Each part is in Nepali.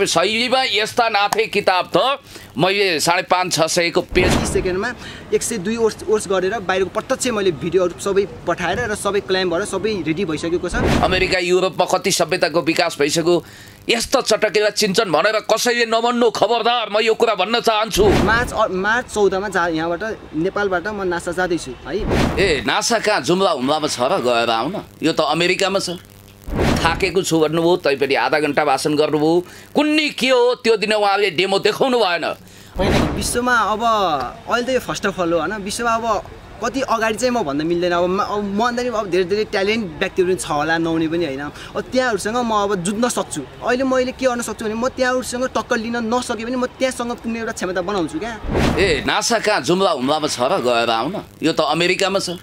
सहीमा यस्ता नाथे किताब त मैले 550-600 को पेज सेकेन्डमा 102 ओर्स गरेर बाहिरको प्रत्यक्ष मैले भिडियोहरू सबै पठाएर र सबै क्लेम भएर सबै रेडी भइसकेको छ। अमेरिका युरोपमा कति सभ्यताको विकास भइसक्यो, यस्तो चटकेला चिन्छन् भनेर कसैले नमन्नु, खबरदार। म यो कुरा भन्न चाहन्छु। मार्च 14 मा यहाँबाट नेपालबाट म नासा जाँदैछु है। ए नासा कहाँ जुम्ला हुम्लामा छ र, गएर आउन। यो त अमेरिकामा छ। थाकेको छु भन्नुभयो, तैपनि आधा घण्टा भाषण गर्नुभयो। कुन्नी के हो त्यो दिन उहाँले डेमो देखाउनु भएन। विश्वमा अब अहिले त यो फर्स्ट अफ अल हो होइन, विश्वमा अब कति अगाडि चाहिँ म भन्न मिल्दैन। अब भन्दा नि अब धेरै ट्यालेन्ट व्यक्तिहरू छ होला, नहुने पनि होइन। अब त्यहाँहरूसँग म अब जुझ्न सक्छु। अहिले मैले के गर्न सक्छु भने म त्यहाँहरूसँग टक्कर लिन नसके पनि म त्यहाँसँग पुग्ने एउटा क्षमता बनाउँछु क्या। ए नासा कहाँ जुम्ला हुम्लामा छ र, गएर आउन। यो त अमेरिकामा छ।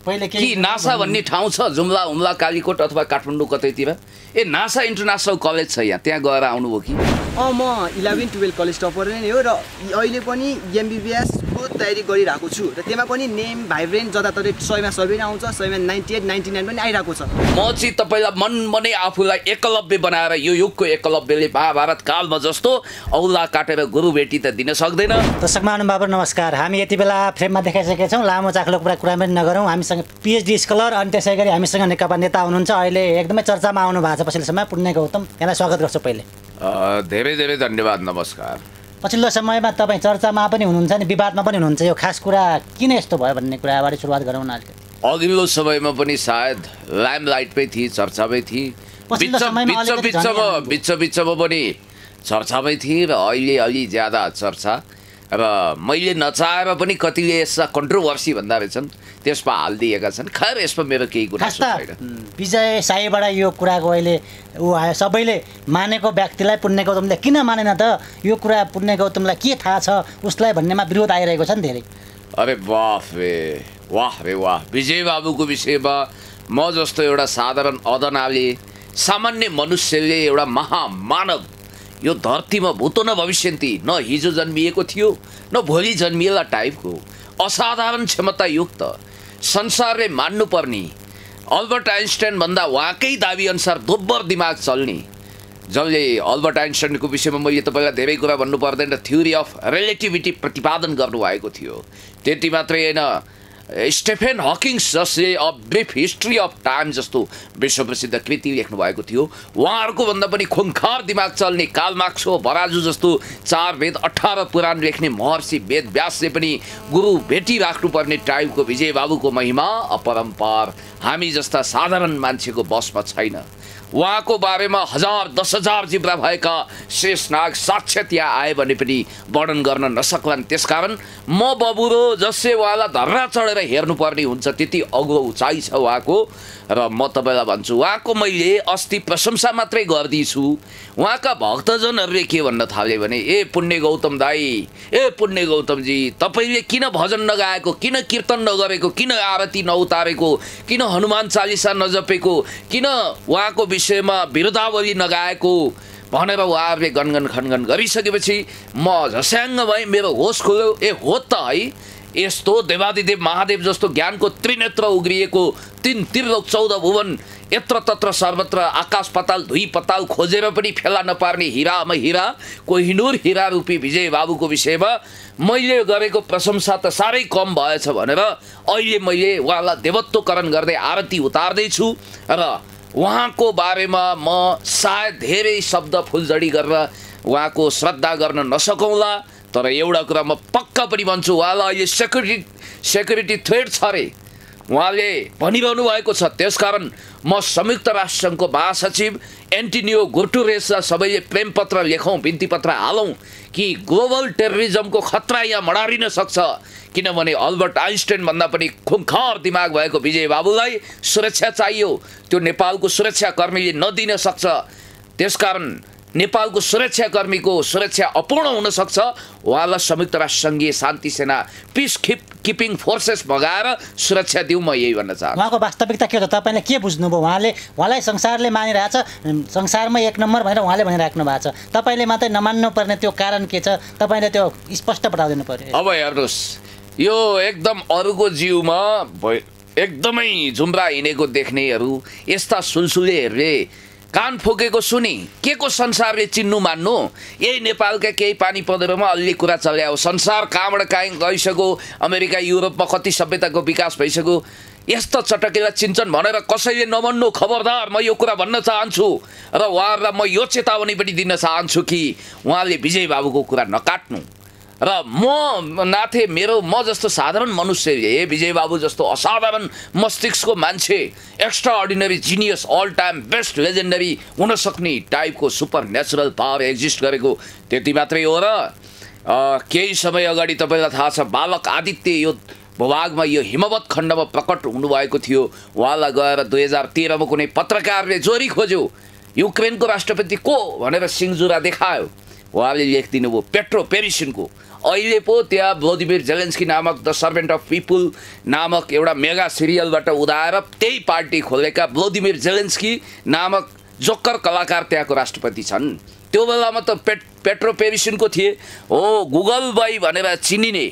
कि नासा भन्ने ठाउँ छ जुम्ला हुम्ला कालीकोट अथवा काठमाडौँ कतैतिर? ए नासा इन्टरनेसनल कलेज छ यहाँ, त्यहाँ गएर आउनुभयो कि? म 11-12 कलेज टपर नै हो र अहिले पनि MBBS को तयारी गरिरहेको छु र त्यसमा पनि नेम भाइब्रेन्ट जताततै 100मा 100 पनि आउँछ, 100मा 98, 99 पनि आइरहेको छ। म चाहिँ तपाईँलाई मनमनै आफूलाई एकलव्य बनाएर यो युगको एकलव्यले महाभारत कालमा जस्तो औला काटेर गुरु भेटी त दिन सक्दैन। दर्शक महानुभाव नमस्कार। हामी यति बेला फ्रेममा देखाइसकेका छौँ। लामो चाख्लो कुरा पनि नगरौँ। हामीसँग PhD स्कलर अनि त्यसै गरी हामीसँग नेकपा नेता हुनुहुन्छ, अहिले एकदमै चर्चामा आउनु भएको छ पछिल्लो समय, पुण्य गौतम। यहाँलाई स्वागत गर्छु। पहिले धेरै धेरै धन्यवाद, नमस्कार। पछिल्लो समयमा तपाईँ चर्चामा पनि हुनुहुन्छ नि, विवादमा पनि हुनुहुन्छ। यो खास कुरा किन यस्तो भयो भन्ने कुराबाट सुरुवात गरौँ न। अघिल्लो समयमा पनि सायद लाइमलाइटमै थिए, चर्चामै थिए, बिचमा पनि चर्चामै थिए र अहिले अलि ज्यादा चर्चा। र मैले नचाहेर पनि कतिले यसमा कन्ट्रोभर्सी भन्दा रहेछन्, त्यसमा हालिदिएका छन्। खैर यसमा मेरो केही कुरा छैन। विजय साईबाट यो कुराको अहिले ऊ आयो, सबैले मानेको व्यक्तिलाई पुण्य गौतमले किन मानेन त, यो कुरा पुण्य गौतमलाई के थाहा छ उसलाई भन्नेमा विरोध आइरहेको छ नि धेरै। अरे वाह रे वाह। विजय बाबुको विषयमा म जस्तो एउटा साधारण अदनाले सामान्य मनुष्यले, एउटा महामानव यो धरतीमा भूतो न भविष्यन्ति, न हिजो जन्मिएको थियो न भोलि जन्मिएला टाइपको असाधारण क्षमतायुक्त, संसारले मान्नुपर्ने, अल्बर्ट आइन्स्टाइन भन्दा उहाँकै दाबी अनुसार दोब्बर दिमाग चल्ने, जसले अल्बर्ट आइन्स्टाइनको विषयमा मैले तपाईँलाई धेरै कुरा भन्नु पर्दैन, थ्योरी अफ रिलेटिभिटी प्रतिपादन गर्नुभएको थियो। त्यति मात्रै होइन, स्टेफेन हकिङ्स जसले a brief history of time जस्तो विश्वप्रसिद्ध कृति लेख्नु भएको थियो, उहाँहरूको भन्दा पनि खुङ्खार दिमाग चल्ने कार्ल मार्क्स बराजु जस्तो 4 वेद 18 पुराण लेख्ने महर्षि वेद व्यासले पनि गुरु भेटिराख्नुपर्ने टाइपको विजय बाबुको महिमा अपरम्पार हामी जस्ता साधारण मान्छेको बसमा छैन। उहाँको बारेमा 1000-10,000 जिब्रा भएका शेषनाग साक्षात् यहाँ आए भने पनि वर्णन गर्न नसक्लान्। त्यसकारण म बबुरो जसले उहाँलाई धर्रा चढेर हेर्नुपर्ने हुन्छ, त्यति अग्लो उचाइ छ उहाँको। र म तपाईँलाई भन्छु, उहाँको मैले अस्ति प्रशंसा मात्रै गर्दैछु। उहाँका भक्तजनहरूले के भन्न थाले भने, ए पुण्य गौतम दाई, ए पुण्य गौतमजी, तपाईँले किन भजन नगाएको, किन कीर्तन नगरेको, किन आरती नउतारेको, किन हनुमान चालिसा नजपेको, किन उहाँको विषयमा विरोधावली नगाएको भनेर उहाँहरूले गनगन खनगन गरिसकेपछि म झस्याङ्ग भएँ, मेरो होस खुल्यो। ए हो त है, यस्तो देवादिदेव महादेव जस्तो ज्ञानको त्रिनेत्र उग्रिएको 3 त्रिलोक 14 भुवन यत्र तत्र सर्वत्र आकाश पाताल धुई पताल खोजेर पनि फेला नपार्ने हिरामा हिरा कोहिनूर हिरा रूपी विजय बाबुको विषयमा मैले गरेको प्रशंसा त साह्रै कम भएछ भनेर अहिले मैले उहाँलाई देवत्वकरण गर्दै आरती उतार्दैछु। र उहाँको बारेमा म सायद धेरै शब्द फुलजडी गरेर उहाँको श्रद्धा गर्न नसकौँला, तर एउटा कुरा म पक्का पनि भन्छु, उहाँलाई अहिले सेक्युरिटी थ्रेट छ अरे उहाँले भनिरहनु भएको छ। त्यसकारण म संयुक्त राष्ट्रसङ्घको महासचिव एन्टोनियो गुटेरेसलाई सबैले प्रेमपत्र लेखौँ, बिन्तीपत्र हालौँ कि ग्लोबल टेररिजमको खतरा यहाँ मडारिन सक्छ, किनभने अल्बर्ट आइन्स्टाइन भन्दा पनि खुङ्खार दिमाग भएको विजय बाबुलाई सुरक्षा चाहियो, त्यो नेपालको सुरक्षाकर्मीले नदिन सक्छ। त्यसकारण नेपालको सुरक्षाकर्मीको सुरक्षा अपूर्ण हुन सक्छ। उहाँलाई संयुक्त राष्ट्रसङ्घीय शान्ति सेना पिस किपिङ फोर्सेस भगाएर सुरक्षा दिउँ, म यही भन्न चाहन्छु। उहाँको वास्तविकता के हो त, तपाईँले के बुझ्नुभयो? उहाँलाई संसारले मानिरहेछ, संसारमा 1 नम्बर भनेर उहाँले भनिराख्नु भएको छ, तपाईँले मात्रै नमान्नु पर्ने त्यो कारण के छ, तपाईँले त्यो स्पष्ट बताइदिनु पर्यो। अब हेर्नुहोस्, यो एकदम अरूको जिउमा एकदमै झुम्रा हिँडेको देख्नेहरू यस्ता सुलसुलेहरूले कान फुकेको सुनि के को संसारले चिन्नु मान्नु यही नेपालका केही पानी पँधेरोमा अलि कुरा चल्या हो संसार कहाँबाट कहीँ गइसक्यो अमेरिका युरोपमा कति सभ्यताको विकास भइसक्यो यस्तो चटकेलाई चिन्छन् भनेर कसैले नभन्नु खबरदार म यो कुरा भन्न चाहन्छु र उहाँहरूलाई म यो चेतावनी पनि दिन चाहन्छु कि उहाँले विजय बाबुको कुरा नकाट्नु र म जस्तो साधारण मनुष्यले विजय बाबु जस्तो असाधारण मस्तिष्कको मान्छे extraordinary genius all time best legendary हुनसक्ने टाइपको सुपर नेचुरल पावर एक्जिस्ट गरेको त्यति मात्रै हो र केही समय अगाडि तपाईँलाई थाहा छ बालक आदित्य यो भूभागमा यो हिमवत खण्डमा प्रकट हुनुभएको थियो उहाँलाई गएर 2013मा कुनै पत्रकारले जोरी खोज्यो युक्रेनको राष्ट्रपति को भनेर सिङ्जुरा देखायो उहाँले लेखिदिनु भयो पेट्रो पेरिसिनको अहिले पो त्यहाँ भ्लादिमिर जेलेन्स्की नामक द सर्भेन्ट अफ पिपुल नामक एउटा मेगा सिरियलबाट उदाएर त्यही पार्टी खोलेका भ्लादिमिर जेलेन्स्की नामक जोक्कर कलाकार त्यहाँको राष्ट्रपति छन् त्यो बेलामा त पेट्रो पेरिसिनको थिए हो गुगल बाई भनेर चिनिने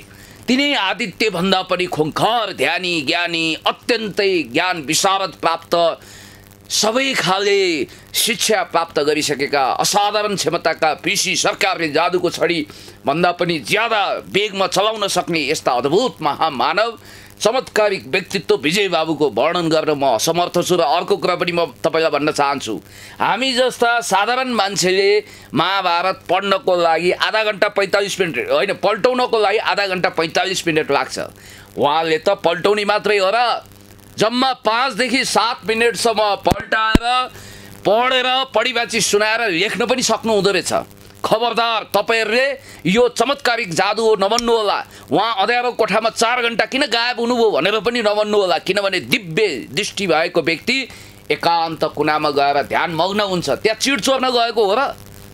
तिनै आदित्य भन्दा पनि खुङ्खर ध्यानी ज्ञानी अत्यन्तै ज्ञान विशारद प्राप्त सबै खाले शिक्षा प्राप्त गरिसकेका असाधारण क्षमताका पीसी सरकारले जादुको छडी भन्दा पनि ज्यादा वेगमा चलाउन सक्ने यस्ता अद्भुत महामानव चमत्कारिक व्यक्तित्व विजय बाबुको वर्णन गर्न म असमर्थ छु र अर्को कुरा पनि म तपाईलाई भन्न चाहन्छु हामी जस्ता साधारण मान्छेले महाभारत पढ्नको लागि आधा घण्टा 45 मिनट होइन पल्टाउनको लागि आधा घण्टा 45 मिनट लाग्छ उहाँले त पल्टाउने मात्रै हो र जम्मा 5 देखि 7 मिनटसम्म पल्टाएर पढेर पढिबाची सुनाएर लेख्न पनि सक्नु हुँदो रहेछ खबरदार तपाईहरुले यो चमत्कारिक जादु हो नभन्नु होला उहाँ अँध्यारो कोठामा 4 घण्टा किन गायब हुनुभयो भनेर पनि नभन्नु होला किनभने दिव्य दृष्टि भएको व्यक्ति एकान्त कुनामा गएर ध्यान मग्न हुन्छ त्यहाँ चिड चोर्न गएको हो र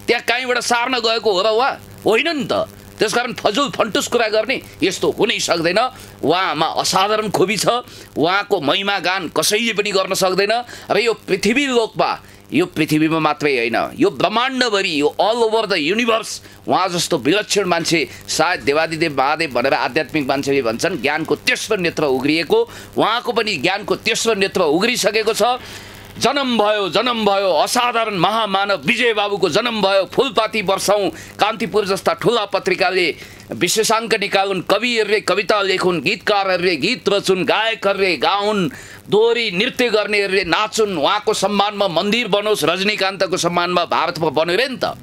त्यहाँ कहीँबाट सार्न गएको हो र उहाँ होइन नि त त्यसकारण फजुल फन्टुस कुरा गर्ने यस्तो हुनै सक्दैन उहाँमा असाधारण खोबी छ उहाँको महिमा गान कसैले पनि गर्न सक्दैन र यो पृथ्वी लोकमा यो पृथ्वीमा मात्रै हैन यो ब्रह्माण्डभरि यो अल ओभर द युनिभर्स उहाँ जस्तो विलक्षण मान्छे सायद देवादिदेव महादेव भनेर आध्यात्मिक मान्छेले भन्छन् ज्ञानको तेस्रो नेत्र उग्रिएको उहाँको पनि ज्ञानको तेस्रो नेत्र उग्रिसकेको छ जन्म भयो असाधारण महामानव विजय बाबुको जन्म भयो फुलपाती वर्षौं कान्तिपुर जस्ता ठुला पत्रिकाले विशेषाङ्क निकालुन् कविहरूले कविता लेखुन् गीतकारहरूले गीत रचुन् गायकहरूले गाउन् दोहोरी नृत्य गर्नेहरूले नाचुन् उहाँको सम्मानमा मन्दिर बनोस् रजनीकान्तको सम्मानमा भारतमा बन्यो रे नि त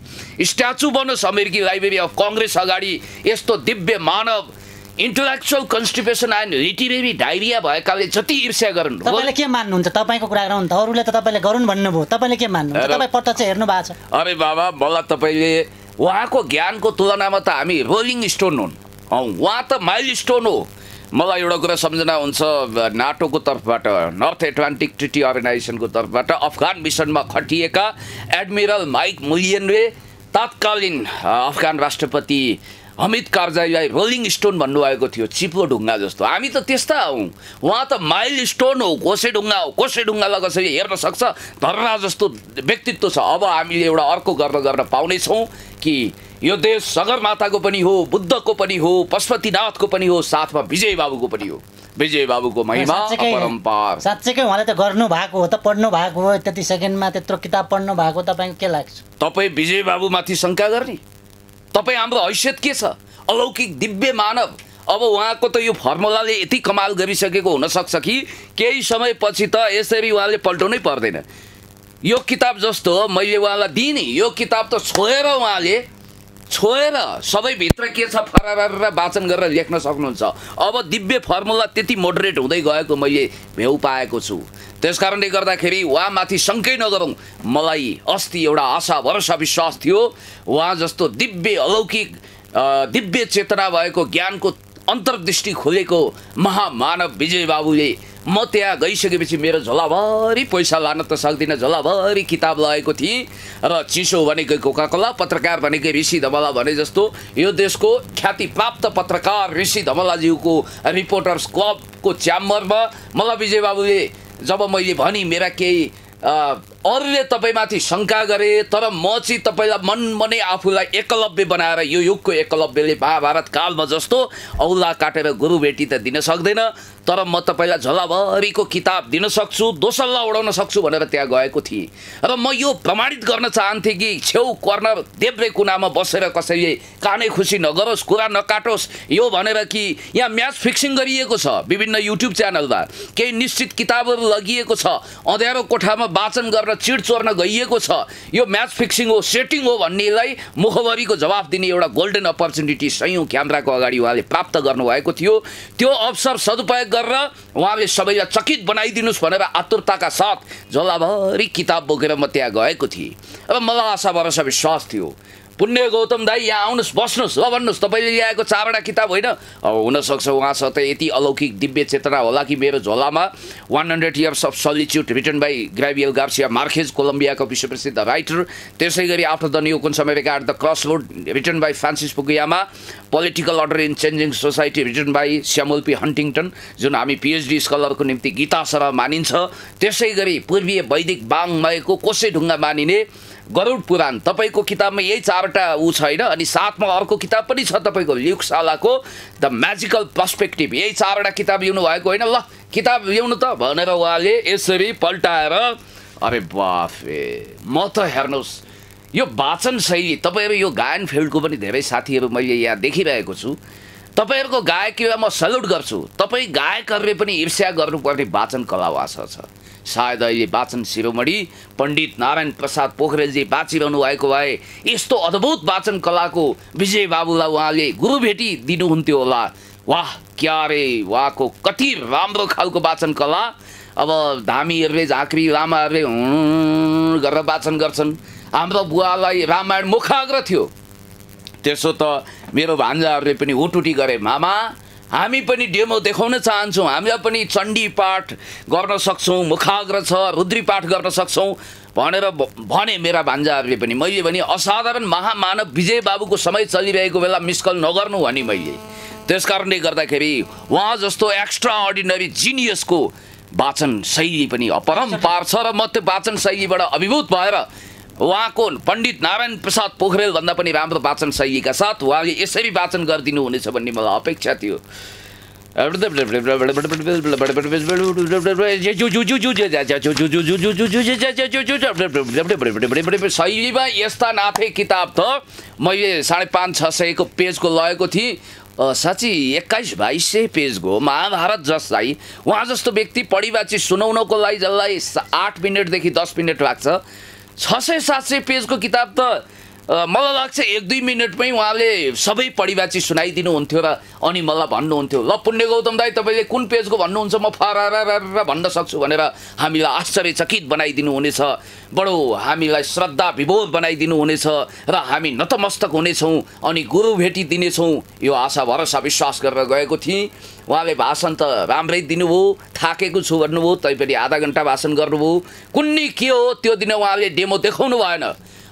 स्ट्याचु बनोस् अमेरिकी लाइब्रेरी अफ कांग्रेस अगाडि यस्तो दिव्य मानव intellectual constipation and literary diarrhoea भएकाले जति ईर्ष्या गर्नु तपाईले के मान्नुहुन्छ तपाईको कुरा गरौँ त अरूले त तपाईले गरुन् भन्नुभयो तपाईले के मान्नुहुन्छ तपाई प्रत्यक्ष हेर्नु भएको छ अरे बाबा मलाई तपाईले उहाँको ज्ञानको तुलनामा त हामी रोलिङ स्टोन हुन् उहाँ त माइल स्टोन हो मलाई एउटा कुरा सम्झना हुन्छ नाटोको तर्फबाट नर्थ एटलान्टिक ट्रिटी अर्गनाइजेसनको तर्फबाट अफगान मिसनमा खटिएका एडमिरल माइक मुलियनले तत्कालीन अफगान राष्ट्रपति हमिद कारजाईलाई रोलिङ स्टोन भन्नुभएको थियो चिप्लो ढुङ्गा जस्तो हामी त त्यस्ता हौँ उहाँ त माइल स्टोन हो कोसे ढुङ्गालाई कसैले हेर्न सक्छ धर्रा जस्तो व्यक्तित्व छ अब हामीले एउटा अर्को गर्न पाउनेछौँ कि यो देश सगरमाताको पनि हो बुद्धको पनि हो पशुपतिनाथको पनि हो साथमा विजय बाबुको पनि हो विजय बाबुको महिमा अपरम्पार साच्चै उहाँले त गर्नु भएको हो त पढ्नु भएको हो त्यति सेकेन्डमा त्यत्रो किताब पढ्नु भएको तपाईको के लाग्छ तपाई विजय बाबुमाथि शंका गर्ने तपाई हाम्रो हैसियत के छ अलौकिक दिव्य मानव अब उहाँको त यो फर्मुलाले यति कमाल गरिसकेको हुन सक्छ कि केही समयपछि त यसरी उहाँले पल्टाउनै पर्दैन यो किताब जस्तो मैले उहाँलाई दिने यो किताब त छोएर सबै भित्र के छ फरार वाचन गरेर लेख्न सक्नुहुन्छ अब दिव्य फर्मुला त्यति मोडरेट हुँदै गएको मैले भेउ पाएको छु त्यसकारणले गर्दाखेरि उहाँमाथि शङ्कै नगरौँ मलाई अस्ति एउटा आशा भरोसा विश्वास थियो उहाँ जस्तो दिव्य अलौकिक दिव्य चेतना भएको ज्ञानको अन्तर्दृष्टि खोलेको महामानव विजय बाबुले म त्यहाँ गइसकेपछि मेरो झोलाभरि पैसा लान त सक्दिनँ झोलाभरि किताब लगेको थिएँ र चिसो भनेको कोकाकोला पत्रकार भनेको ऋषि धमला भने जस्तो यो देशको ख्याति प्राप्त पत्रकार ऋषि धमलाज्यूको रिपोर्टर्स क्लबको च्याम्बरमा मलाई विजय बाबुले जब मैले भने मेरा केही अरूले तपाईँमाथि शङ्का गरे तर म चाहिँ तपाईँलाई मनमनै आफूलाई एकलव्य बनाएर यो युगको एकलव्यले महाभारत कालमा जस्तो औला काटेर गुरु भेटी त दिन सक्दैन तर म तपाईँलाई झोलाभरिको किताब दिन सक्छु दोसल्ला उडाउन सक्छु भनेर त्यहाँ गएको थिएँ र म यो प्रमाणित गर्न चाहन्थेँ कि छेउ कर्नर देब्रे कुनामा बसेर कसैले कानै खुसी नगरोस् कुरा नकाटोस् यो भनेर कि यहाँ म्याच फिक्सिङ गरिएको छ विभिन्न युट्युब च्यानलमा केही निश्चित किताबहरू लगिएको छ अँध्यारो कोठामा वाचन गर्न चिड चोर्न गइएको छ यो म्याच फिक्सिङ हो सेटिङ हो भन्नेलाई मुखभरिको जवाफ दिने एउटा गोल्डन अपर्च्युनिटी सयौँ क्यामेराको अगाडि उहाँले प्राप्त गर्नुभएको थियो त्यो अवसर सदुपयोग गरेर उहाँले सबैलाई चकित बनाइदिनुहोस् भनेर आतुरताका साथ झोलाभरि किताब बोकेर म त्यहाँ गएको थिएँ र मलाई आशा भरोसा विश्वास थियो पुण्य गौतम दाई यहाँ आउनुहोस् बस्नुहोस् ल भन्नुहोस् तपाईँले ल्याएको 4वटा किताब होइन अब हुनसक्छ उहाँसँग त यति अलौकिक दिव्य चेतना होला कि मेरो झोलामा 100 Years of Solitude written by Gabriel Garcia Marquez कोलम्बियाको विश्वप्रसिद्ध राइटर त्यसै गरी after the neocon America at the crossroad written by Francis Fukuyama political order in changing society written by Samuel P Huntington जुन हामी पिएचडी स्कलरको निम्ति गीता सरह मानिन्छ त्यसै गरी पूर्वीय वैदिक वाङ्मयको कोसे ढुङ्गा मानिने गरुड पुराण तपाईँको किताबमा यही 4वटा छैन अनि साथमा अर्को किताब पनि छ तपाईँको ल्युक सालाको द म्याजिकल पर्सपेक्टिभ यही 4वटा किताब ल्याउनु भएको होइन ल किताब ल्याउनु त भनेर उहाँले यसरी पल्टाएर अरे बाफे म त हेर्नुहोस् यो वाचन शैली तपाईँहरू यो गायन फिल्डको पनि धेरै साथीहरू मैले यहाँ देखिरहेको छु तपाईँहरूको गायकीलाई म सल्युट गर्छु तपाईँ गायकहरूले पनि ईर्ष्या गर्नुपर्ने वाचन कला भाषा छ सायद अहिले वाचन शिरोमणि पण्डित नारायण प्रसाद पोखरेलजी बाँचिरहनु भएको भए यस्तो अद्भुत वाचन कलाको विजय बाबुलाई उहाँले गुरु भेटी दिनुहुन्थ्यो होला वाह क्या रे उहाँको कति राम्रो खालको वाचन कला अब धामीहरूले झाँक्री लामाहरूले गरेर वाचन गर्छन् हाम्रो बुवालाई रामायण मुखाग्र थियो त्यसो त मेरो भान्जाहरूले पनि उटुटी गरे मामा हामी पनि डेमो देखाउन चाहन्छौँ हामीलाई पनि चण्डी पाठ गर्न सक्छौँ मुखाग्र छ रुद्री पाठ गर्न सक्छौँ भनेर भने मेरा भान्जाहरूले पनि मैले भने असाधारण महामानव विजय बाबुको समय चलिरहेको बेला मिसकल नगर्नु भने मैले त्यसकारणले गर्दाखेरि उहाँ जस्तो एक्स्ट्रा अर्डिनरी जिनियसको वाचन शैली पनि अपरम्पार छ र म त्यो वाचन शैलीबाट अभिभूत भएर उहाँको पण्डित नारायण प्रसाद पोखरेल भन्दा पनि राम्रो वाचन शैलीका साथ उहाँले यसरी वाचन गरिदिनु हुनेछ भन्ने मलाई अपेक्षा थियो शैलीमा यस्ता नाथे किताब त मैले 550-600 को पेजको लगेको थिएँ साँच्ची 2100-2200 पेजको महाभारत जसलाई उहाँ जस्तो व्यक्ति पढिबाची सुनाउनको लागि जसलाई 8 मिनटदेखि 10 मिनट लाग्छ 600-700 पेजको किताब त मलाई लाग्छ 1-2 मिनटमै उहाँले सबै पढिबाची सुनाइदिनुहुन्थ्यो र अनि मलाई भन्नुहुन्थ्यो ल पुण्य गौतम दाई तपाईँले कुन पेजको भन्नुहुन्छ म फरारा भन्न सक्छु भनेर हामीलाई आश्चर्यचकित बनाइदिनु हुनेछ बडो हामीलाई श्रद्धा विभोर बनाइदिनु हुनेछ र हामी नतमस्तक हुनेछौँ अनि गुरु भेटी दिनेछौँ यो आशा भरोसा विश्वास गरेर गएको थिएँ उहाँले भाषण त राम्रै दिनुभयो थाकेको छु भन्नुभयो तैपनि आधा घन्टा भाषण गर्नुभयो कुन्नी के हो त्यो दिन उहाँले डेमो देखाउनु भएन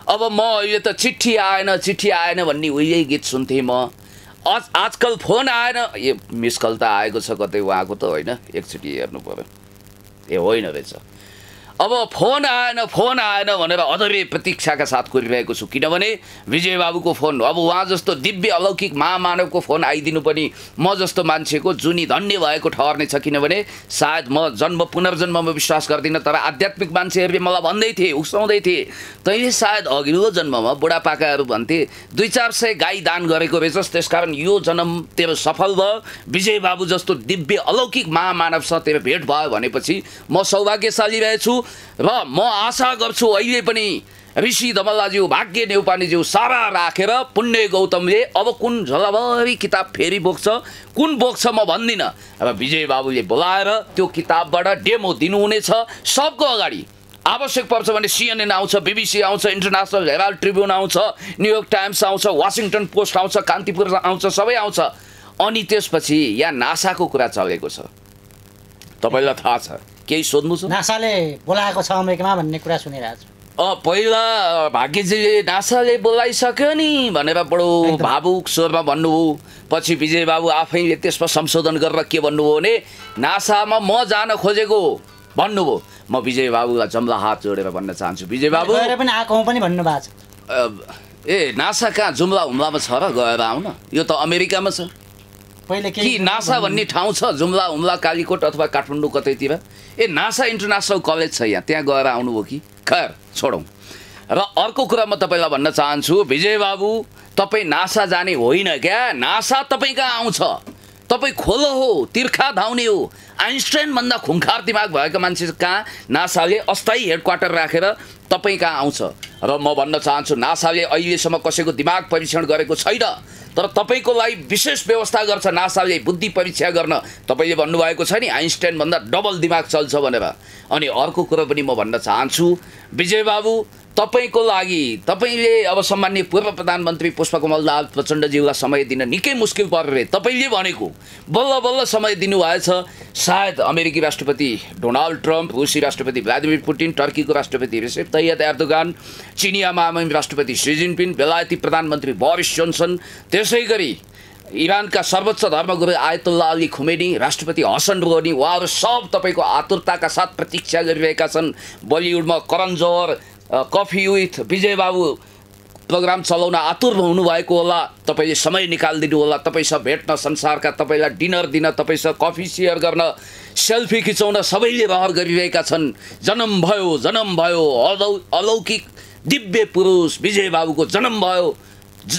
अब म अहिले त चिठी आएन भन्ने उहिले गीत सुन्थेँ म आजकल फोन आएन ए मिसकल त आएको छ कतै उहाँको त होइन एकचोटि हेर्नु पर्यो ए होइन रहेछ अब फोन आएन भनेर अधरै प्रतीक्षाका साथ कुरिरहेको छु किनभने विजय बाबुको फोन अब उहाँ जस्तो दिव्य अलौकिक महामानवको फोन आइदिनु पनि म जस्तो मान्छेको जुनी धन्य भएको ठहर्ने छ किनभने सायद म पुनर्जन्ममा विश्वास गर्दिनँ तर आध्यात्मिक मान्छेहरूले मलाई भन्दै थिए उक्साउँदै थिए तैँले सायद अघिल्लो जन्ममा बुढापाकाहरू भन्थे 200-400 गाई दान गरेको रहेछस् त्यसकारण यो जन्म तेरो सफल भयो विजय बाबु जस्तो दिव्य अलौकिक महामानवसँग तेरो भेट भयो भनेपछि म सौभाग्यशाली रहेछु र म आशा गर्छु अहिले पनि ऋषि धमलाज्यू भाग्य नेउपानेज्यू सारा राखेर पुण्य गौतमले अब कुन झोलाभरि किताब फेरि बोक्छ कुन बोक्छ म भन्दिनँ र विजय बाबुले बोलाएर त्यो किताबबाट डेमो दिनुहुनेछ सबको अगाडि आवश्यक पर्छ भने CNN आउँछ BBC आउँछ इन्टरनेसनल हेराल्ड ट्रिब्युन आउँछ न्युयोर्क टाइम्स आउँछ वाशिङटन पोस्ट आउँछ कान्तिपुर आउँछ सबै आउँछ अनि त्यसपछि यहाँ नासाको कुरा चलेको छ तपाईँलाई थाहा छ केही सोध्नु छ नासाले बोलाएको छ अमेरिकामा भन्ने कुरा सुनिरहेको छु पहिला भाग्यजीले नासाले बोलाइसक्यो नि भनेर बडो भावुक स्वरमा भन्नुभयो पछि विजय बाबु आफैले त्यसमा संशोधन गरेर के भन्नुभयो भने नासामा म जान खोजेको भन्नुभयो म विजय बाबुलाई जम्ला हात जोडेर भन्न चाहन्छु, विजय बाबु गएर पनि आएको पनि भन्नुभएको छ। नासा कहाँ जुम्ला हुम्लामा छ र गएर आउन? यो त अमेरिकामा छ। पहिले कि नासा भन्ने ठाउँ छ जुम्ला हुम्ला कालीकोट अथवा काठमाडौँ कतैतिर? नासा इन्टरनेसनल कलेज छ यहाँ, त्यहाँ गएर आउनुभयो कि? खैर छोडौँ। र अर्को कुरा म तपाईँलाई भन्न चाहन्छु, विजय बाबु तपाईँ नासा जाने होइन क्या। नासा तपाईँ कहाँ आउँछ? तपाईँ खोलो हो, तिर्खा धाउने हो। आइन्स्टाइनभन्दा खुङ्खार दिमाग भएको मान्छे कहाँ नासाले अस्थायी हेडक्वार्टर राखेर तपाईँ कहाँ आउँछ? र म भन्न चाहन्छु, नासाले अहिलेसम्म कसैको दिमाग परीक्षण गरेको छैन, तर तपाईँको लागि विशेष व्यवस्था गर्छ नासाले बुद्धि परीक्षा गर्न। तपाईँले भन्नुभएको छ नि आइन्स्टाइनभन्दा डबल दिमाग चल्छ भनेर। अनि अर्को कुरो पनि म भन्न चाहन्छु, विजय बाबु तपाईँको लागि तपाईँले अब सम्माननीय पूर्व प्रधानमन्त्री पुष्पकमल दाहाल प्रचण्डज्यूलाई समय दिन निकै मुस्किल परेर तपाईँले भनेको बल्ल बल्ल समय दिनुभएछ। सायद अमेरिकी राष्ट्रपति डोनाल्ड ट्रम्प, रुसी राष्ट्रपति भ्लादिमिर पुटिन, टर्कीको राष्ट्रपति रेसेप तय्यप एर्दोगान, चिनिया महामहिम राष्ट्रपति सी जिनपिङ, बेलायती प्रधानमन्त्री बोरिस जोन्सन, त्यसै गरी इरानका सर्वोच्च धर्मगुरु आयतुल्लाह अली खुमेनी, राष्ट्रपति हसन रोहानी, उहाँहरू सब तपाईँको आतुरताका साथ प्रतीक्षा गरिरहेका छन्। बलिउडमा करण जौहर कफी विथ विजय बाबु प्रोग्राम चलाउन आतुर हुनुभएको होला। तपाईँले समय निकालिदिनु होला, तपाईँसँग भेट्न, संसारका तपाईँलाई डिनर दिन, तपाईँसँग कफी सेयर गर्न, सेल्फी खिचाउन सबैले रहर गरिरहेका छन्। जन्म भयो अलौकिक दिव्य पुरुष विजय बाबुको जन्म भयो।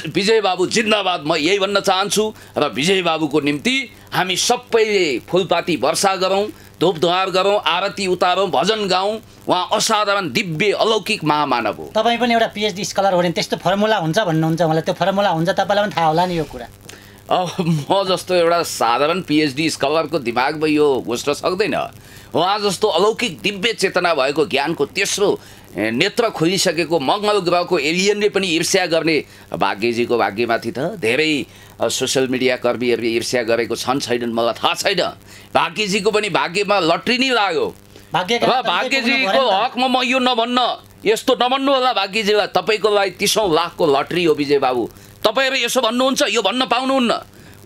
विजय बाबु जिन्दाबाद म यही भन्न चाहन्छु। र विजय बाबुको निम्ति हामी सबैले फुलपाती वर्षा गरौँ, धूपधुवार गरौँ, आरती उतारौँ, भजन गाउँ। उहाँ असाधारण दिव्य अलौकिक महामानव हो। तपाईँ पनि एउटा पिएचडी स्कलर हो भने त्यस्तो फर्मुला हुन्छ भन्नुहुन्छ, मलाई त्यो फर्मुला हुन्छ, तपाईँलाई पनि थाहा होला नि यो कुरा। म जस्तो एउटा साधारण पिएचडी स्कलरको दिमागमा यो घुस्न सक्दैन। उहाँ जस्तो अलौकिक दिव्य चेतना भएको, ज्ञानको तेस्रो नेत्र खोलिसकेको, मङ्गल ग्रहको एलियनले पनि ईर्ष्या गर्ने भाग्यजीको भाग्यमाथि त धेरै सोसियल मिडिया कर्मीहरूले ईर्ष्या गरेको छन् छैनन् मलाई थाहा छैन। भाग्यजीको पनि भाग्यमा लट्री नै लाग्यो र भाग्यजीको हकमा म यो नभन्न, यस्तो नभन्नु होला भाग्यजीलाई। तपाईँको लागि 30औं लाखको लट्री हो विजय बाबु। तपाईँहरू यसो भन्नुहुन्छ, यो भन्न पाउनुहुन्न।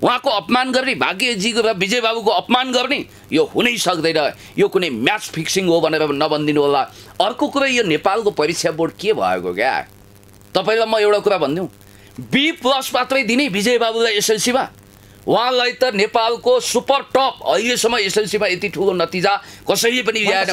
उहाँको अपमान गर्ने, भाग्यजीको र विजय बाबुको अपमान गर्ने यो हुनै सक्दैन। यो कुनै म्याच फिक्सिङ हो भनेर नभनिदिनु होला। अर्को कुरा, यो नेपालको परीक्षा बोर्ड के भएको क्या? तपाईँलाई म एउटा कुरा भनिदिउँ, B+ मात्रै दिने विजय बाबुलाई एसएलसीमा। उहाँलाई त नेपालको सुपर टप अहिलेसम्म एसएलसीमा यति ठुलो नतिजा कसैले पनि ल्याएर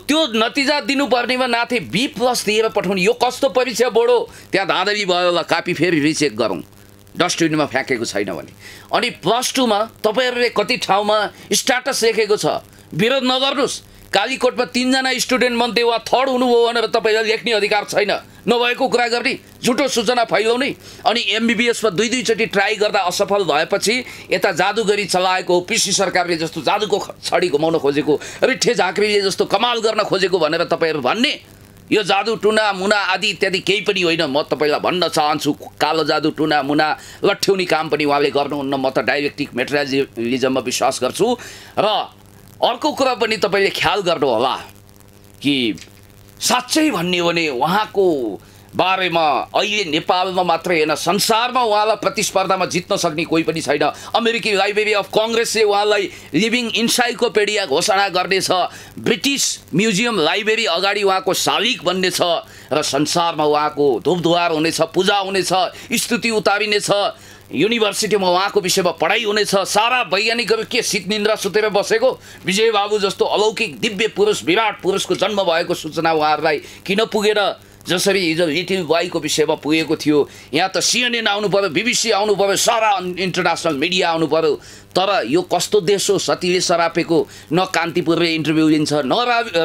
त्यो नतिजा दिनुपर्नेमा नाथे B+ दिएर पठाउने। यो कस्तो परीक्षा बोर्ड हो? त्यहाँ धाँधली भयो होला, कापी फेरि रिचेक गरौँ डस्टबिनमा फ्याँकेको छैन भने। अनि +2 मा तपाईँहरूले कति ठाउँमा स्ट्याटस लेखेको छ, विरोध नगर्नुहोस्। कालीकोटमा 3 जना स्टुडेन्ट मध्ये वा थर्ड हुनुभयो भनेर तपाईँलाई लेख्ने अधिकार छैन। नभएको कुरा गर्ने, झुटो सूचना फैलाउने। अनि MBBSमा 2 चोटि ट्राई गर्दा असफल भएपछि यता जादुगरी चलाएको, पिसी सरकारले जस्तो जादुको छडी घुमाउन खोजेको, रिठे झाँक्रीले जस्तो कमाल गर्न खोजेको भनेर तपाईँहरू भन्ने, यो जादु टुना मुना आदि इत्यादि केही पनि होइन। म तपाईँलाई भन्न चाहन्छु, कालो जादु टुना मुना लट्ठ्याउने काम पनि उहाँले गर्नुहुन्न। म त डाइरेक्टिक मेटेरियलिजममा विश्वास गर्छु। र अर्को कुरा पनि तपाईँले ख्याल गर्नु होला कि साँच्चै भन्ने हो भने उहाँको बारेमा अहिले नेपालमा मात्रै होइन संसारमा उहाँलाई प्रतिस्पर्धामा जित्न सक्ने कोही पनि छैन। अमेरिकी लाइब्रेरी अफ कङ्ग्रेसले उहाँलाई लिभिङ इन्साइक्लोपिडिया घोषणा गर्नेछ। ब्रिटिस म्युजियम लाइब्रेरी अगाडि उहाँको शालिग बन्नेछ र संसारमा उहाँको धुपधुवार हुनेछ, पूजा हुनेछ, स्तुति उतारिनेछ। युनिभर्सिटीमा उहाँको विषयमा पढाइ हुनेछ। सारा वैज्ञानिकहरू के शीत निन्द्रा सुतेर बसेको? विजय बाबु जस्तो अलौकिक दिव्य पुरुष, विराट पुरुषको जन्म भएको सूचना उहाँहरूलाई किन पुगेन? जसरी हिजो लिटिल बोयको विषयमा पुगेको थियो। यहाँ त CNN आउनु पर्यो, BBC आउनु पर्यो, सारा इन्टरनेसनल मिडिया आउनु पर्यो। तर यो कस्तो देश हो सतीले सरापेको? न कान्तिपुरले इन्टरभ्यू लिन्छ, न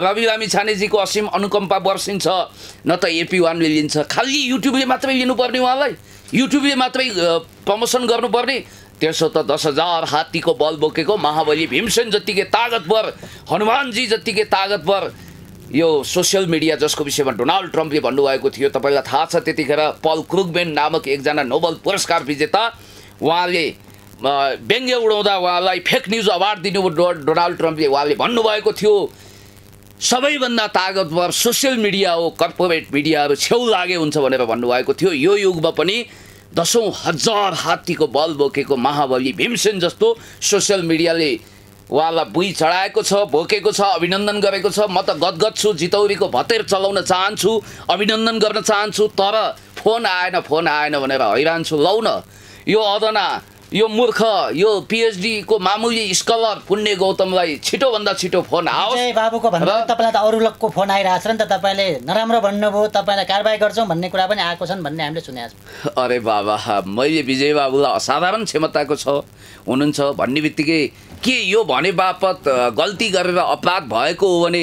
रवि लामी छानेजीको असीम अनुकम्पा वर्षिन्छ, न त AP1ले लिन्छ। खालि युट्युबले मात्रै लिनुपर्ने, उहाँलाई युट्युबले मात्रै प्रमोसन गर्नुपर्ने। त्यसो त 10,000 हात्तीको बल बोकेको महाबली भीमसेन जत्तिकै तागतवर, हनुमानजी जत्तिकै तागतवर यो सोसियल मिडिया जसको विषयमा डोनाल्ड ट्रम्पले भन्नुभएको थियो। तपाईँलाई थाहा छ त्यतिखेर पल क्रुगमेन नामक एकजना नोबल पुरस्कार विजेता, उहाँले व्यङ्ग्य उडाउँदा उहाँलाई फेक न्युज अवार्ड दिनुभयो डोनाल्ड ट्रम्पले। उहाँले भन्नुभएको थियो सबैभन्दा तागतवर सोसियल मिडिया हो, कर्पोरेट मिडियाहरू छेउ लागे हुन्छ भनेर भन्नुभएको थियो। यो युगमा पनि 10,000 हात्तीको बल बोकेको महाबली भीमसेन जस्तो सोसियल मिडियाले उहाँलाई बुई चढाएको छ, भोकेको छ, अभिनन्दन गरेको छ। म त गदगद छु, जितौरीको भतेर चलाउन चाहन्छु, अभिनन्दन गर्न चाहन्छु, तर फोन आएन भनेर हैरान छु। लौ न, यो अदना, यो मूर्ख, यो पिएचडी को मामुली स्कलर पुण्य गौतमलाई छिटोभन्दा छिटो फोन आओस्। विजय बाबुको भन्दा तपाईँलाई त अरू लोकको फोन आइरहेको छ नि त, तपाईँले नराम्रो भन्नुभयो, तपाईँलाई कारबाही गर्छौँ भन्ने कुरा पनि आएको छन् भन्ने हामीले सुनेका छौँ। अरे बाबा, मैले विजय बाबुलाई असाधारण क्षमताको हुनुहुन्छ भन्ने बित्तिकै के यो भने बापत गल्ती गरेर अपराध भएको हो भने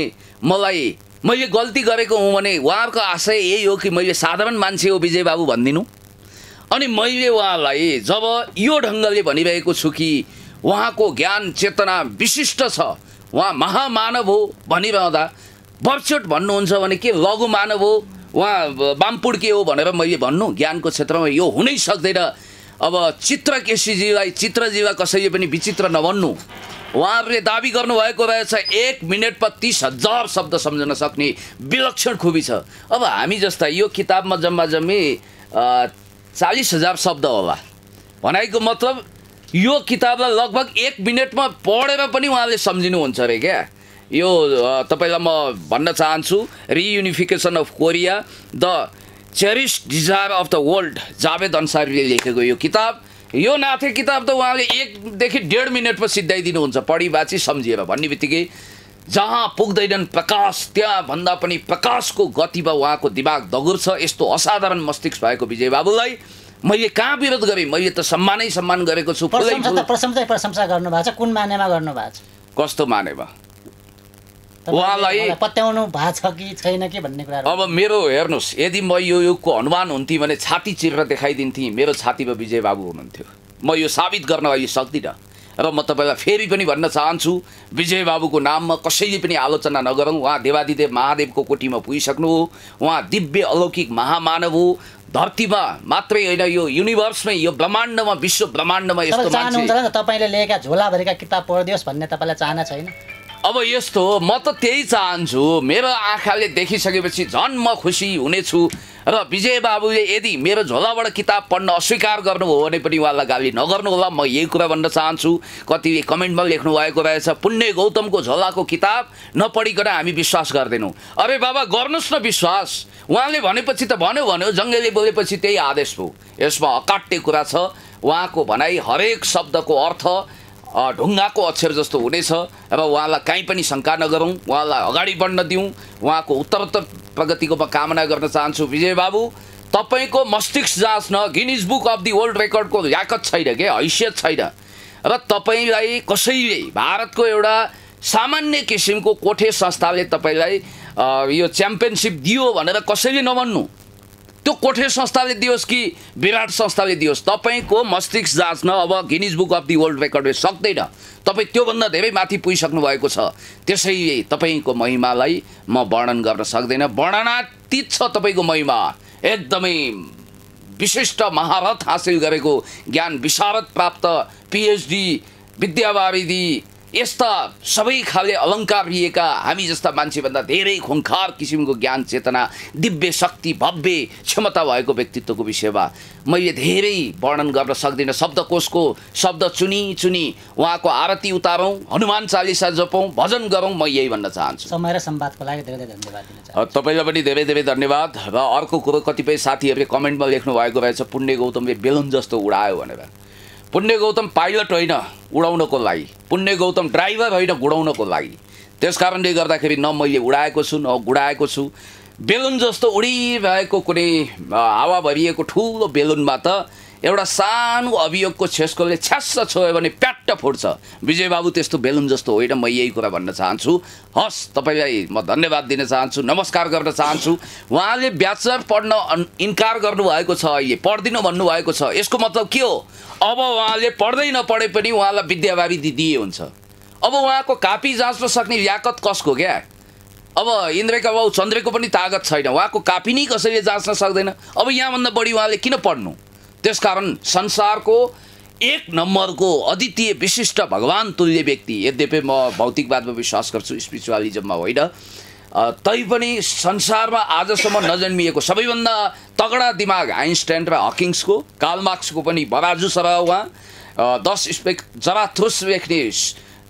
मैले गल्ती गरेको हुँ भने उहाँहरूको आशय यही हो कि मैले साधारण मान्छे हो विजय बाबु भनिदिनु। अनि मैले उहाँलाई जब यो ढङ्गले भनिरहेको छु कि उहाँको ज्ञान चेतना विशिष्ट छ, उहाँ महामानव हो भनिरहँदा बर्चोट भन्नुहुन्छ भने के लघु मानव हो, उहाँ बामपुड के हो भनेर मैले भन्नु? ज्ञानको क्षेत्रमा यो हुनै सक्दैन। अब चित्रकेशीजीलाई कसैले पनि विचित्र नभन्नु। उहाँहरूले दाबी गर्नुभएको रहेछ 1 मिनटमा 30,000 शब्द सम्झन सक्ने विलक्षण खुबी छ। अब हामी जस्ता यो किताबमा जम्मी 40,000 शब्द होला भनाइको मतलब यो किताबलाई लगभग 1 मिनटमा पढेर पनि उहाँले सम्झिनुहुन्छ अरे क्या। यो तपाईँलाई म भन्न चाहन्छु, reunification of Korea, the cherish desire of the world, Javed अन्सारीले लेखेको यो किताब, यो नाथे किताब त उहाँले 1 देखि 1.5 मिनटमा सिद्धाइदिनुहुन्छ पढी बाची सम्झिएर। भन्ने बित्तिकै जहाँ पुग्दैनन् प्रकाश त्यहाँ भन्दा पनि प्रकाशको गतिमा उहाँको दिमाग दगुर्छ। यस्तो असाधारण मस्तिष्क भएको विजय बाबुलाई मैले कहाँ विरोध गरेँ? मैले त सम्मान गरेको छु। प्रशंसा गर्नुभएको छ, कुन मानेमा गर्नुभएको छ? कस्तो मानेमा? उहाँलाई पत्याउनु भएको छ कि छैन कि भन्ने कुरा। अब मेरो हेर्नुहोस्, यदि म यो युगको हनुमान हुन्थेँ भने छाती चिरेर देखाइदिन्थेँ मेरो छातीमा विजय बाबु हुनुहुन्थ्यो। म यो साबित गर्न अहिले सक्दिनँ र म तपाईँलाई फेरि पनि भन्न चाहन्छु, विजय बाबुको नाममा कसैले पनि आलोचना नगरौँ। उहाँ देवादिदेव महादेवको कोटीमा पुगिसक्नु हो, उहाँ दिव्य अलौकिक महामानव हो। धरतीमा मात्रै होइन, यो युनिभर्समै, यो ब्रह्माण्डमा, विश्व ब्रह्माण्डमा यस्तो मान्छे। तपाईँले लेखेका झोलाभरिका किताब पढिदियोस् भन्ने तपाईँलाई चाहना छैन? अब यस्तो हो, म त त्यही चाहन्छु। मेरो आँखाले देखिसकेपछि झन् म खुसी हुनेछु। र विजय बाबुले यदि मेरो झोलाबाट किताब पढ्न अस्वीकार गर्नुभयो भने पनि उहाँलाई गाली नगर्नु होला। म यही कुरा भन्न चाहन्छु। कतिले कमेन्टमा लेख्नु भएको रहेछ, पुण्य गौतमको झोलाको किताब नपढिकन हामी विश्वास गर्दैनौँ। अरे बाबा, गर्नुहोस् न विश्वास। उहाँले भनेपछि त भन्यो, जङ्गले बोलेपछि त्यही आदेश हो। यसमा अकाट्य कुरा छ। उहाँको भनाइ हरेक शब्दको अर्थ ढुङ्गाको अक्षर जस्तो हुनेछ र उहाँलाई काहीँ पनि शङ्का नगरौँ, उहाँलाई अगाडि बढ्न दिउँ। उहाँको उत्तरोत्तर प्रगतिको म कामना गर्न चाहन्छु। विजय बाबु, तपाईँको मस्तिष्क जाँच्न Guinness book of the world रेकर्डको ल्याकत छैन के, हैसियत छैन। र तपाईँलाई कसैले भारतको एउटा सामान्य किसिमको कोठे संस्थाले तपाईँलाई यो च्याम्पियनसिप दियो भनेर कसैले नभन्नु। त्यो कोठे संस्थाले दियोस् कि विराट संस्थाले दियोस्, तपाईँको मस्तिष्क जाँच्न अब Guinness book of the world रेकर्डले सक्दैन। तपाईँ त्योभन्दा धेरै माथि पुगिसक्नु भएको छ। त्यसैले तपाईँको महिमालाई म वर्णन गर्न सक्दैन। वर्णनातीत छ तपाईँको महिमा। एकदमै विशिष्ट महारथ हासिल गरेको, ज्ञान विशारद प्राप्त, पिएचडी, विद्यावारिधि, यस्ता सबै खाले अलङ्कार लिएका हामी जस्ता मान्छेभन्दा धेरै खुङ्खार किसिमको ज्ञान चेतना, दिव्य शक्ति, भव्य क्षमता भएको व्यक्तित्वको विषयमा मैले धेरै वर्णन गर्न सक्दिनँ। शब्दकोशको शब्द चुनी उहाँको आरती उतारौँ, हनुमान चालिसा जपौँ, भजन गरौँ। म यही भन्न चाहन्छु। समय र संवादको लागि धेरै धन्यवाद दिन चाहन्छु। तपाईँलाई पनि धेरै धन्यवाद। र अर्को कुरो, कतिपय साथीहरूले कमेन्टमा लेख्नु भएको रहेछ पुण्य गौतमले बेलुन जस्तो उडायो भनेर। पुण्य गौतम पाइलट होइन उडाउनको लागि, पुण्य गौतम ड्राइभर होइन गुडाउनको लागि। त्यस कारणले गर्दाखेरि न मैले उडाएको छु न गुडाएको छु। बेलुन जस्तो उडिरहेको कुनै हावा भरिएको ठुलो बेलुनमा त एउटा सानो अभियोगको छेस्कोले छ्यास्स छोयो भने प्याट्ट फुट्छ। विजय बाबु त्यस्तो बेलुन जस्तो होइन। म यही कुरा भन्न चाहन्छु। हस्, तपाईँलाई म धन्यवाद दिन चाहन्छु, नमस्कार गर्न चाहन्छु। उहाँले ब्याचलर पढ्न इन्कार गर्नुभएको छ, अहिले पढ्दिनँ भन्नुभएको छ। यसको मतलब के हो? अब उहाँले पढ्दै नपढे पनि उहाँलाई विद्यावारिधि दिए हुन्छ। अब उहाँको कापी जाँच्न सक्ने ल्याकत कसको क्या? अब इन्द्रका बाउ चन्द्रको पनि तागत छैन, उहाँको कापी नै कसैले जाँच्न सक्दैन। अब यहाँभन्दा बढी उहाँले किन पढ्नु? त्यसकारण संसारको 1 नम्बरको अद्वितीय विशिष्ट भगवान तुल्य व्यक्ति, यद्यपि म भौतिकवादमा विश्वास गर्छु, स्पिरिचुअलिजममा होइन, तैपनि संसारमा आजसम्म नजन्मिएको सबैभन्दा तगडा दिमाग आइन्स्टाइन र हकिङ्सको, कार्ल मार्क्सको पनि बराजु सरह उहाँ, 10 स्पेक जराथ्रुस लेख्ने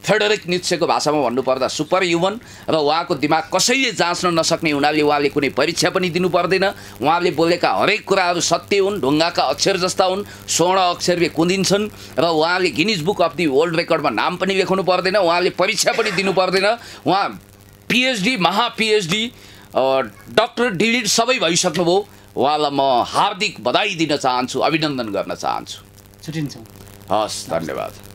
फेडरिक नित्सेको भाषामा भन्नुपर्दा सुपर ह्युमन र उहाँको दिमाग कसैले जाँच्न नसक्ने हुनाले उहाँले कुनै परीक्षा पनि दिनु पर्दैन। उहाँले बोलेका हरेक कुराहरू सत्य हुन्, ढुङ्गाका अक्षर जस्ता हुन्, स्वर्ण अक्षरले कुँदिन्छन् र उहाँले Guinness book of the world रेकर्डमा नाम पनि लेखाउनु पर्दैन, उहाँले परीक्षा पनि दिनु पर्दैन। उहाँ पिएचडी, महा पिएचडी, डक्टर डिलिट सबै भइसक्नुभयो। उहाँलाई म हार्दिक बधाई दिन चाहन्छु, अभिनन्दन गर्न चाहन्छु। छुट्टिन्छौँ। हस्, धन्यवाद।